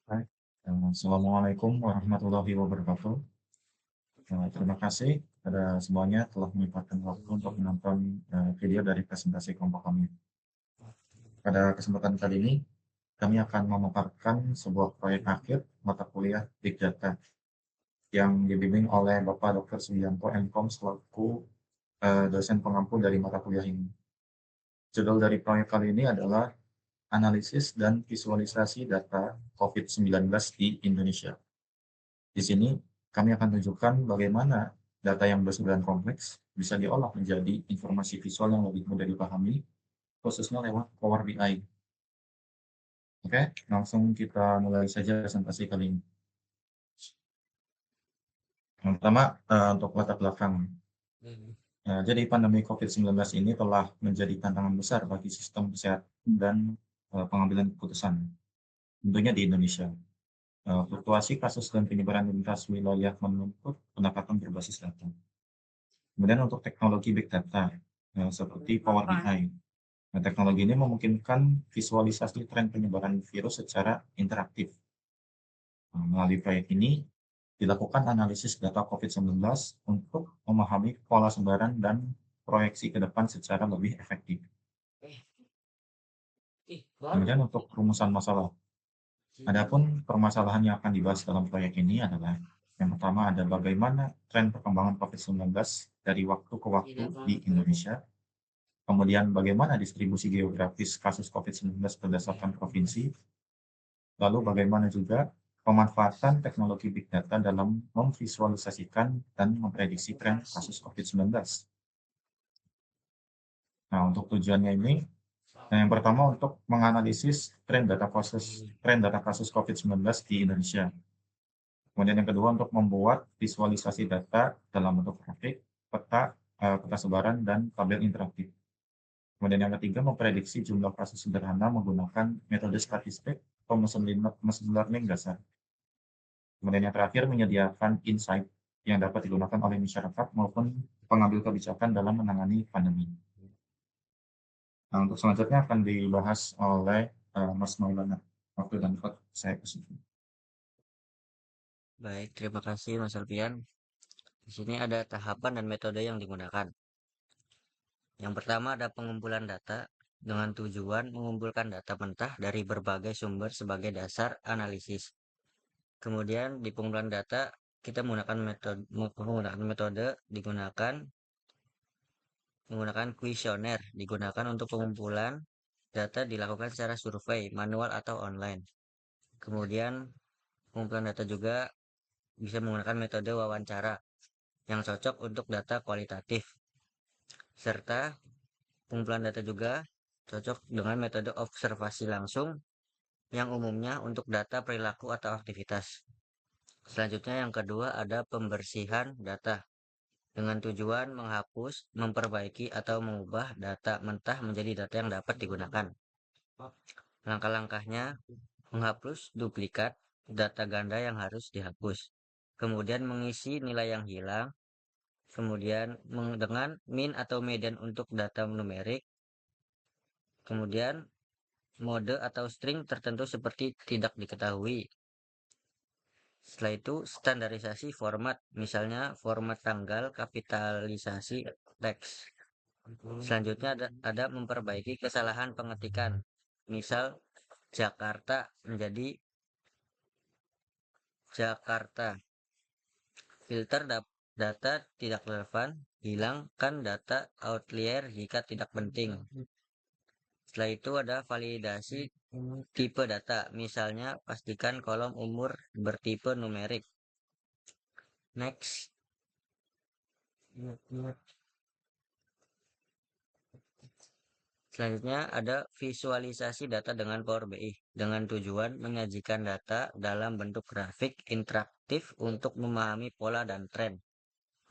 Hai, Assalamualaikum warahmatullahi wabarakatuh. Terima kasih pada semuanya telah menyempatkan waktu untuk menonton video dari presentasi kelompok kami. Pada kesempatan kali ini, kami akan memaparkan sebuah proyek akhir mata kuliah Big Data yang dibimbing oleh Bapak Dr. Sugianto MKom selaku dosen pengampu dari mata kuliah ini. Judul dari proyek kali ini adalah Analisis dan Visualisasi Data COVID-19 di Indonesia. Di sini kami akan tunjukkan bagaimana data yang bersumber kompleks bisa diolah menjadi informasi visual yang lebih mudah dipahami, khususnya lewat Power BI. Oke, langsung kita mulai saja presentasi kali ini. Yang pertama, untuk latar belakang. Jadi pandemi COVID-19 ini telah menjadi tantangan besar bagi sistem kesehatan dan pengambilan keputusan, tentunya di Indonesia. Fluktuasi kasus dan penyebaran lintas wilayah menuntut pendekatan berbasis data. Kemudian untuk teknologi big data, seperti Power BI. Nah, teknologi ini memungkinkan visualisasi tren penyebaran virus secara interaktif. Melalui proyek ini, dilakukan analisis data COVID-19 untuk memahami pola sebaran dan proyeksi ke depan secara lebih efektif. Kemudian untuk rumusan masalah. Adapun permasalahan yang akan dibahas dalam proyek ini adalah yang pertama ada bagaimana tren perkembangan COVID-19 dari waktu ke waktu di Indonesia. Kemudian bagaimana distribusi geografis kasus COVID-19 berdasarkan provinsi. Lalu bagaimana juga pemanfaatan teknologi Big Data dalam memvisualisasikan dan memprediksi tren kasus COVID-19. Nah, untuk tujuannya ini, yang pertama untuk menganalisis tren data kasus COVID-19 di Indonesia. Kemudian yang kedua untuk membuat visualisasi data dalam bentuk grafik, peta sebaran, dan tabel interaktif. Kemudian yang ketiga memprediksi jumlah kasus sederhana menggunakan metode statistik atau machine learning dasar. Kemudian yang terakhir menyediakan insight yang dapat digunakan oleh masyarakat maupun pengambil kebijakan dalam menangani pandemi. Nah, untuk selanjutnya akan dibahas oleh Mas Maulana. Waktu dan tempat saya ke situ. Baik, terima kasih Mas Alfian. Di sini ada tahapan dan metode yang digunakan. Yang pertama ada pengumpulan data dengan tujuan mengumpulkan data mentah dari berbagai sumber sebagai dasar analisis. Kemudian di pengumpulan data kita menggunakan metode menggunakan kuesioner digunakan untuk pengumpulan data dilakukan secara survei, manual atau online. Kemudian pengumpulan data juga bisa menggunakan metode wawancara yang cocok untuk data kualitatif, serta pengumpulan data juga cocok dengan metode observasi langsung yang umumnya untuk data perilaku atau aktivitas. Selanjutnya yang kedua ada pembersihan data dengan tujuan menghapus, memperbaiki atau mengubah data mentah menjadi data yang dapat digunakan. Langkah-langkahnya menghapus duplikat data ganda yang harus dihapus. Kemudian mengisi nilai yang hilang. Kemudian dengan min atau median untuk data numerik. Kemudian mode atau string tertentu seperti tidak diketahui. Setelah itu standarisasi format, misalnya format tanggal, kapitalisasi teks. Selanjutnya ada memperbaiki kesalahan pengetikan. Misal Jakarta menjadi Jakarta. Filter data tidak relevan, hilangkan data outlier jika tidak penting. Setelah itu ada validasi tipe data, misalnya pastikan kolom umur bertipe numerik. Next. Selanjutnya ada visualisasi data dengan Power BI dengan tujuan menyajikan data dalam bentuk grafik interaktif untuk memahami pola dan tren.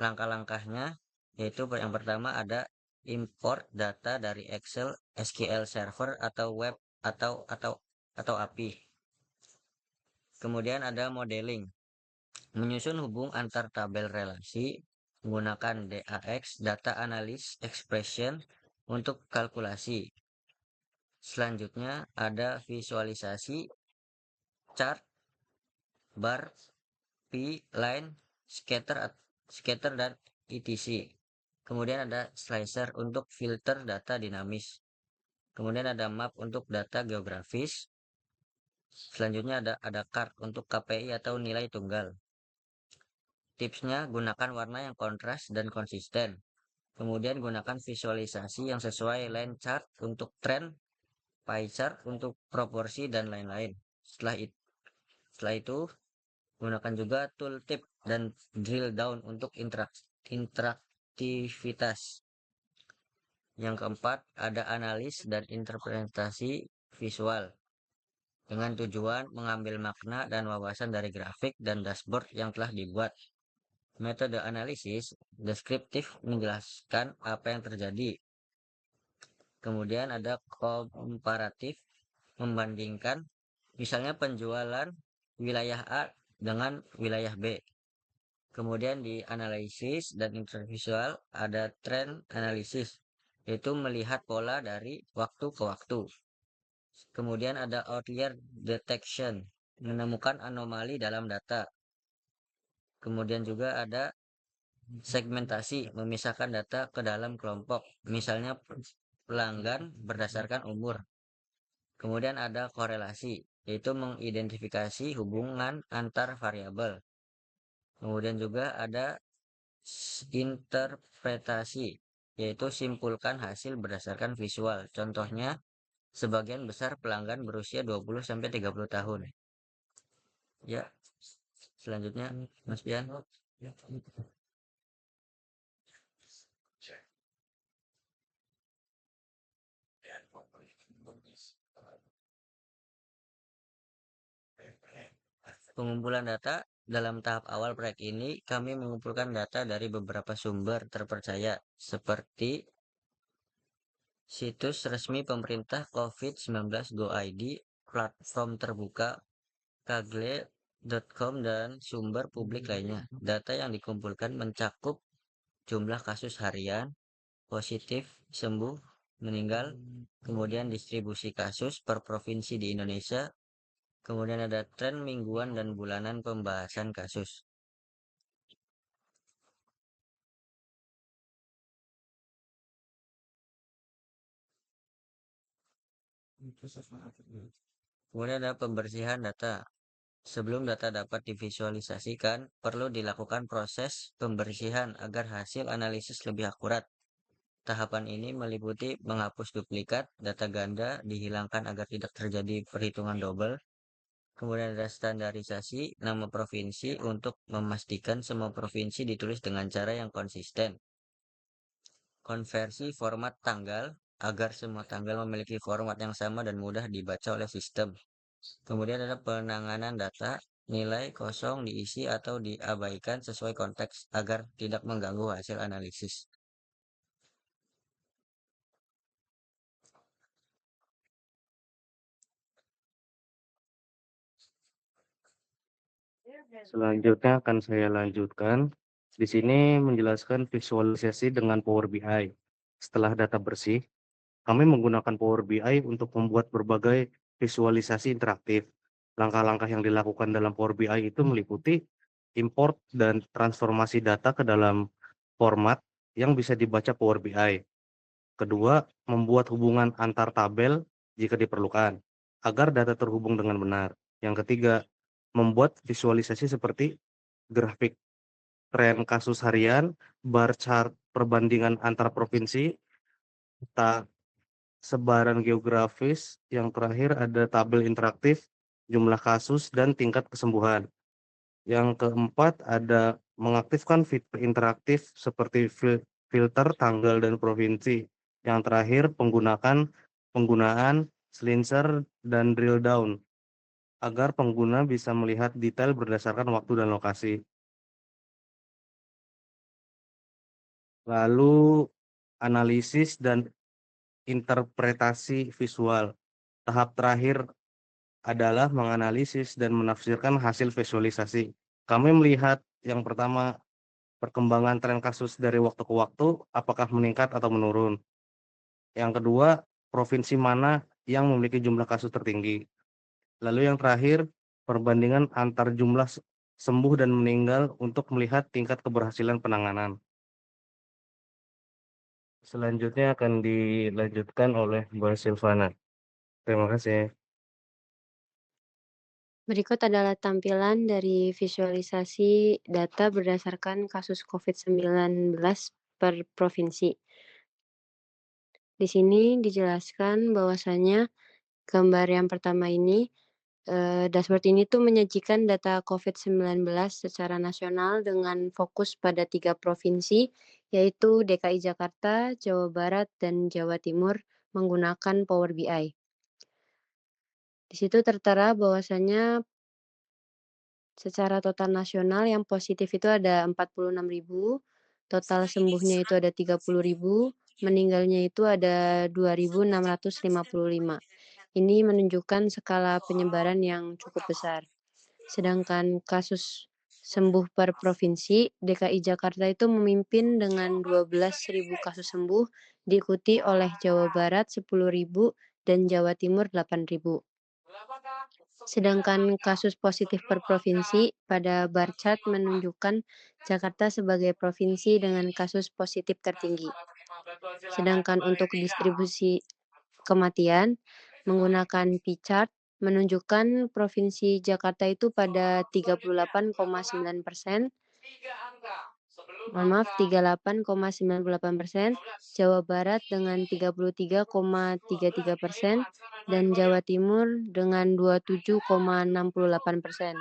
Langkah-langkahnya yaitu yang pertama ada import data dari Excel, SQL Server atau web atau API. Kemudian ada modeling. Menyusun hubung antar tabel relasi menggunakan DAX, Data Analysis Expression, untuk kalkulasi. Selanjutnya ada visualisasi chart bar, P, line, scatter dan etc. Kemudian ada slicer untuk filter data dinamis. Kemudian ada map untuk data geografis. Selanjutnya ada card untuk KPI atau nilai tunggal. Tipsnya, gunakan warna yang kontras dan konsisten. Kemudian gunakan visualisasi yang sesuai line chart untuk trend, pie chart untuk proporsi, dan lain-lain. Setelah itu, gunakan juga tooltip dan drill down untuk interaktivitas. Yang keempat, ada analis dan interpretasi visual dengan tujuan mengambil makna dan wawasan dari grafik dan dashboard yang telah dibuat. Metode analisis deskriptif menjelaskan apa yang terjadi. Kemudian ada komparatif, membandingkan misalnya penjualan wilayah A dengan wilayah B. Kemudian di analisis dan intervisual ada trend analisis, yaitu melihat pola dari waktu ke waktu. Kemudian ada outlier detection, menemukan anomali dalam data. Kemudian juga ada segmentasi, memisahkan data ke dalam kelompok, misalnya pelanggan berdasarkan umur. Kemudian ada korelasi, yaitu mengidentifikasi hubungan antar variabel. Kemudian juga ada interpretasi, yaitu simpulkan hasil berdasarkan visual. Contohnya, sebagian besar pelanggan berusia 20-30 tahun. Ya, selanjutnya Mas Pian. Pengumpulan data. Dalam tahap awal proyek ini, kami mengumpulkan data dari beberapa sumber terpercaya, seperti situs resmi pemerintah COVID-19 Go ID, platform terbuka, kagle.com, dan sumber publik lainnya. Data yang dikumpulkan mencakup jumlah kasus harian, positif, sembuh, meninggal, kemudian distribusi kasus per provinsi di Indonesia, kemudian ada tren mingguan dan bulanan pembahasan kasus. Kemudian ada pembersihan data. Sebelum data dapat divisualisasikan, perlu dilakukan proses pembersihan agar hasil analisis lebih akurat. Tahapan ini meliputi menghapus duplikat, data ganda dihilangkan agar tidak terjadi perhitungan double. Kemudian ada standarisasi nama provinsi untuk memastikan semua provinsi ditulis dengan cara yang konsisten. Konversi format tanggal agar semua tanggal memiliki format yang sama dan mudah dibaca oleh sistem. Kemudian ada penanganan data, nilai kosong diisi atau diabaikan sesuai konteks agar tidak mengganggu hasil analisis. Selanjutnya akan saya lanjutkan. Di sini menjelaskan visualisasi dengan Power BI. Setelah data bersih, kami menggunakan Power BI untuk membuat berbagai visualisasi interaktif. Langkah-langkah yang dilakukan dalam Power BI itu meliputi import dan transformasi data ke dalam format yang bisa dibaca Power BI. Kedua, membuat hubungan antar tabel jika diperlukan, agar data terhubung dengan benar. Yang ketiga, membuat visualisasi seperti grafik tren kasus harian, bar chart perbandingan antar provinsi, peta sebaran geografis. Yang terakhir ada tabel interaktif, jumlah kasus, dan tingkat kesembuhan. Yang keempat ada mengaktifkan fitur interaktif seperti filter tanggal dan provinsi. Yang terakhir penggunaan slicer dan drill down agar pengguna bisa melihat detail berdasarkan waktu dan lokasi. Lalu analisis dan interpretasi visual. Tahap terakhir adalah menganalisis dan menafsirkan hasil visualisasi. Kami melihat yang pertama, perkembangan tren kasus dari waktu ke waktu, apakah meningkat atau menurun. Yang kedua, provinsi mana yang memiliki jumlah kasus tertinggi. Lalu yang terakhir, perbandingan antar jumlah sembuh dan meninggal untuk melihat tingkat keberhasilan penanganan. Selanjutnya akan dilanjutkan oleh Mbak Silvana. Terima kasih. Berikut adalah tampilan dari visualisasi data berdasarkan kasus COVID-19 per provinsi. Di sini dijelaskan bahwasanya gambar yang pertama ini, dashboard ini tuh menyajikan data COVID-19 secara nasional dengan fokus pada 3 provinsi, yaitu DKI Jakarta, Jawa Barat, dan Jawa Timur menggunakan Power BI. Di situ tertera bahwasanya secara total nasional yang positif itu ada 46.000, total sembuhnya itu ada 30.000, meninggalnya itu ada 2.655. Ini menunjukkan skala penyebaran yang cukup besar. Sedangkan kasus sembuh per provinsi, DKI Jakarta itu memimpin dengan 12.000 kasus sembuh, diikuti oleh Jawa Barat 10.000 dan Jawa Timur 8.000. Sedangkan kasus positif per provinsi pada bar chart menunjukkan Jakarta sebagai provinsi dengan kasus positif tertinggi. Sedangkan untuk distribusi kematian menggunakan P-chart menunjukkan provinsi Jakarta itu pada 38,9%, mohon maaf 38,98%, Jawa Barat dengan 33,33% dan Jawa Timur dengan 27,68%.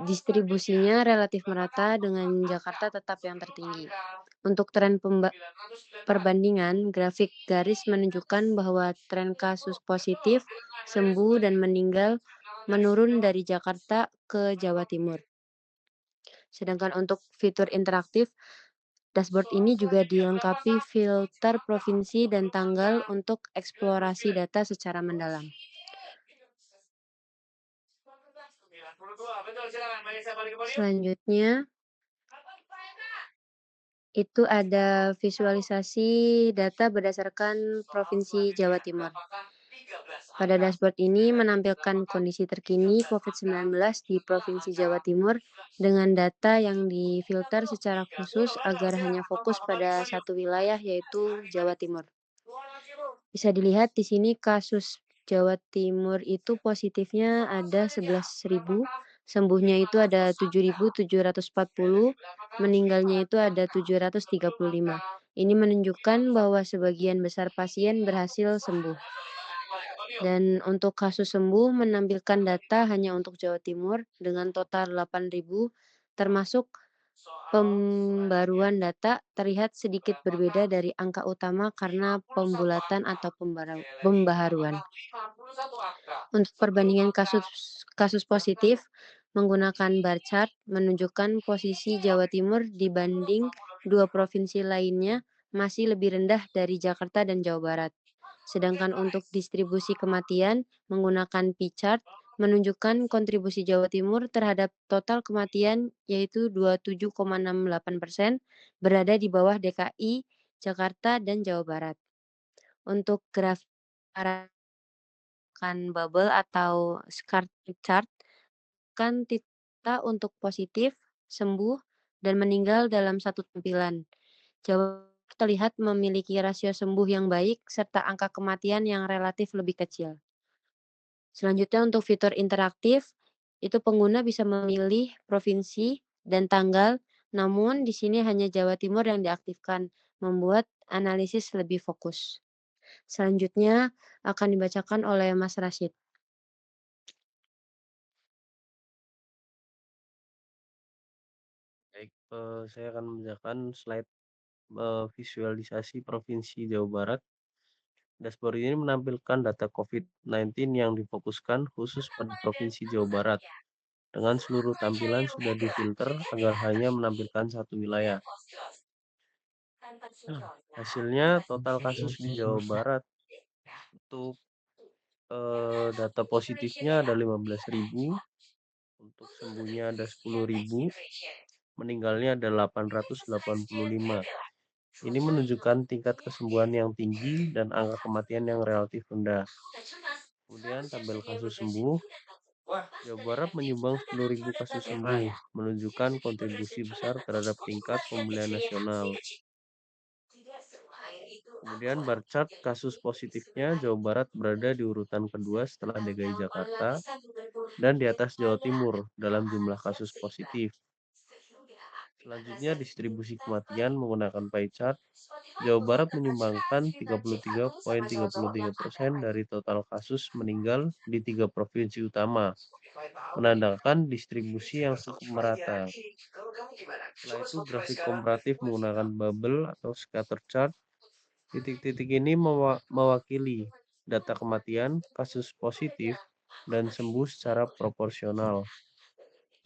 Distribusinya relatif merata dengan Jakarta tetap yang tertinggi. Untuk tren perbandingan, grafik garis menunjukkan bahwa tren kasus positif, sembuh, dan meninggal menurun dari Jakarta ke Jawa Timur. Sedangkan untuk fitur interaktif, dashboard ini juga dilengkapi filter provinsi dan tanggal untuk eksplorasi data secara mendalam. Selanjutnya, itu ada visualisasi data berdasarkan Provinsi Jawa Timur. Pada dashboard ini menampilkan kondisi terkini COVID-19 di Provinsi Jawa Timur dengan data yang difilter secara khusus agar hanya fokus pada satu wilayah yaitu Jawa Timur. Bisa dilihat di sini kasus Jawa Timur itu positifnya ada 11.000, sembuhnya itu ada 7.740, meninggalnya itu ada 735. Ini menunjukkan bahwa sebagian besar pasien berhasil sembuh. Dan untuk kasus sembuh menampilkan data hanya untuk Jawa Timur dengan total 8.000, termasuk pembaruan data terlihat sedikit berbeda dari angka utama karena pembulatan atau pembaharuan. Untuk perbandingan kasus positif menggunakan bar chart menunjukkan posisi Jawa Timur dibanding 2 provinsi lainnya masih lebih rendah dari Jakarta dan Jawa Barat. Sedangkan untuk distribusi kematian menggunakan P-chart menunjukkan kontribusi Jawa Timur terhadap total kematian yaitu 27,68%, berada di bawah DKI, Jakarta, dan Jawa Barat. Untuk grafik bubble atau scar chart kan tita untuk positif, sembuh, dan meninggal dalam satu tampilan. Jawa terlihat memiliki rasio sembuh yang baik serta angka kematian yang relatif lebih kecil. Selanjutnya untuk fitur interaktif, itu pengguna bisa memilih provinsi dan tanggal, namun di sini hanya Jawa Timur yang diaktifkan, membuat analisis lebih fokus. Selanjutnya akan dibacakan oleh Mas Rashid. Baik, saya akan membacakan slide visualisasi Provinsi Jawa Barat. Dashboard ini menampilkan data COVID-19 yang difokuskan khusus pada Provinsi Jawa Barat. Dengan seluruh tampilan sudah difilter agar hanya menampilkan satu wilayah. Hasilnya total kasus di Jawa Barat untuk data positifnya ada 15.000, untuk sembuhnya ada 10.000, meninggalnya ada 885. Ini menunjukkan tingkat kesembuhan yang tinggi dan angka kematian yang relatif rendah. Kemudian tabel kasus sembuh. Jawa Barat menyumbang 10.000 kasus sembuh, menunjukkan kontribusi besar terhadap tingkat pemulihan nasional. Kemudian bar chart kasus positifnya, Jawa Barat berada di urutan kedua setelah DKI Jakarta dan di atas Jawa Timur dalam jumlah kasus positif. Selanjutnya distribusi kematian menggunakan pie chart. Jawa Barat menyumbangkan 33,33% dari total kasus meninggal di 3 provinsi utama, menandakan distribusi yang cukup merata. Setelah itu grafik komparatif menggunakan bubble atau scatter chart. Titik-titik ini mewakili data kematian, kasus positif, dan sembuh secara proporsional.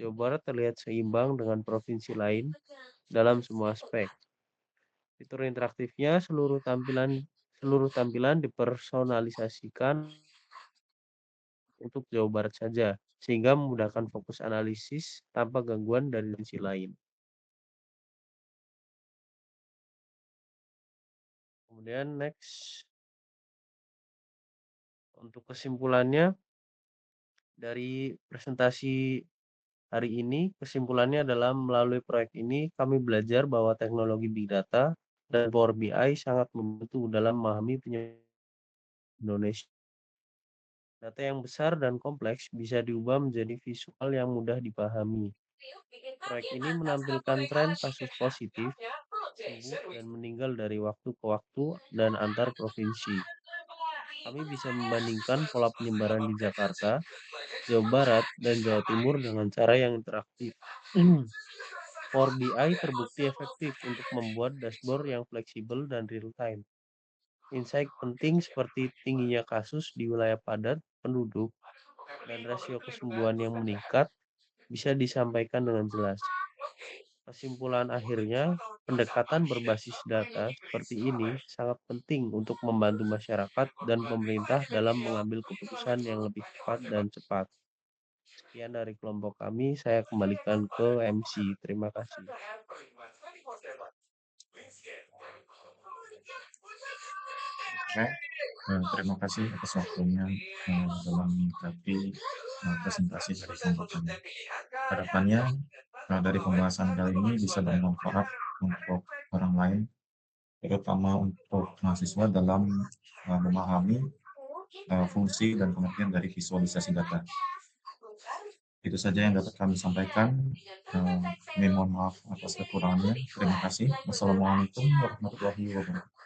Jawa Barat terlihat seimbang dengan provinsi lain dalam semua aspek. Fitur interaktifnya seluruh tampilan dipersonalisasikan untuk Jawa Barat saja, sehingga memudahkan fokus analisis tanpa gangguan dari provinsi lain. Kemudian next, untuk kesimpulannya dari presentasi hari ini, kesimpulannya adalah melalui proyek ini kami belajar bahwa teknologi Big Data dan Power BI sangat membantu dalam memahami penyebab Indonesia. Data yang besar dan kompleks bisa diubah menjadi visual yang mudah dipahami. Proyek ini menampilkan tren kasus positif, sembuh, dan meninggal dari waktu ke waktu dan antar provinsi. Kami bisa membandingkan pola penyebaran di Jakarta, Jawa Barat, dan Jawa Timur dengan cara yang interaktif. Power BI terbukti efektif untuk membuat dashboard yang fleksibel dan real-time. Insight penting seperti tingginya kasus di wilayah padat penduduk dan rasio kesembuhan yang meningkat bisa disampaikan dengan jelas. Kesimpulan akhirnya, pendekatan berbasis data seperti ini sangat penting untuk membantu masyarakat dan pemerintah dalam mengambil keputusan yang lebih tepat dan cepat. Sekian dari kelompok kami, saya kembalikan ke MC. Terima kasih. Oke, terima kasih atas waktunya dalam mengikuti presentasi dari kelompok kami. Harapannya dari pembahasan kali ini bisa bermanfaat untuk orang lain, terutama untuk mahasiswa dalam memahami fungsi dan pengertian dari visualisasi data. Itu saja yang dapat kami sampaikan. Kami mohon maaf atas kekurangannya. Terima kasih. Wassalamualaikum warahmatullahi wabarakatuh.